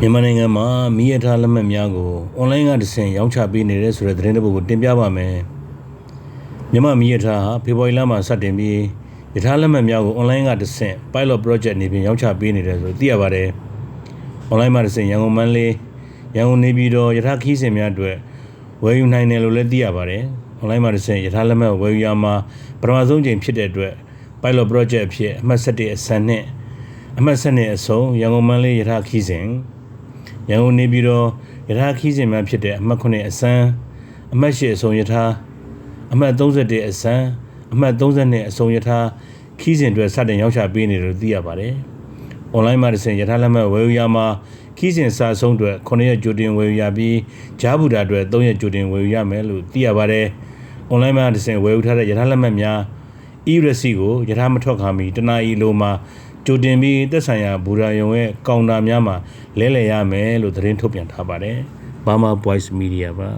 မြန်မာနိုင်ငံမှာမီးရထားလက်မှတ်များကိုအွန်လိုင်းကတစ်ဆင့်ရောင်းချပေးနေတဲ့ဆိုတဲ့သတင်းတစ်ပုဒ်ကိုတင်ပြပါမယ်။မြန်မာမီးရထားဟာဖေဖော်ဝါရီလမှာစတင်ပြီးရထားလက်မှတ်များကိုအွန်လိုင်းကတစ်ဆင့် pilot project အနေဖြင့်ရောင်းချပေးနေတယ်ဆိုသိရပါတယ်။အွန်လိုင်းမှာတစ်ဆင့်ရန်ကုန်မန္တလေးရန်ကုန်နေပြည်တော်ရထားခီးစဉ်များအတွက်ဝယ်ယူနိုင်တယ်လို့လည်းသိရပါတယ်။အွန်လိုင်းမှာတစ်ဆင့်ရထားလက်မှတ်ဝယ်ယူရမှာပထမဆုံးချိန်ဖြစ်တဲ့အတွက် pilot project အဖြစ်အမှတ်7အစံနဲ့အမှတ်7အဆုံးရန်ကုန်မန္တလေးရထားခီးစဉ်ရန်ကုန်နေပြည်တော်ရထားခီးစဉ်များဖြစ်တဲ့အမှတ်9အစံအမှတ်8အဆုံးရထားအမှတ်31အစံအမှတ်32အဆုံးရထားခီးစဉ်တွေစတင်ရောက်ချပေးနေတယ်လို့သိရပါတယ်။ အွန်လိုင်းမှာတစ်ဆင့်ရထားလက်မှတ်ဝယ်ယူရမှာခီးစဉ်စာဆုံးအတွက်9ရက်ကြိုတင်ဝယ်ယူရပြီးဂျားဘူတာအတွက်3ရက်ကြိုတင်ဝယ်ယူရမယ်လို့သိရပါတယ်။ အွန်လိုင်းမှာတစ်ဆင့်ဝယ်ယူထားတဲ့ရထားလက်မှတ်များ e-receipt ကိုရထားမထွက်ခါမီတနာရီလိုမှာကြိုတင်ပြီးသက်ဆိုင်ရာဘူရာယုံရဲ့ကောင်တာများမှာလဲလှယ်ရမယ်လို့သတင်းထုတ်ပြန်ထားပါတယ်။ Burma Voice Media ပါ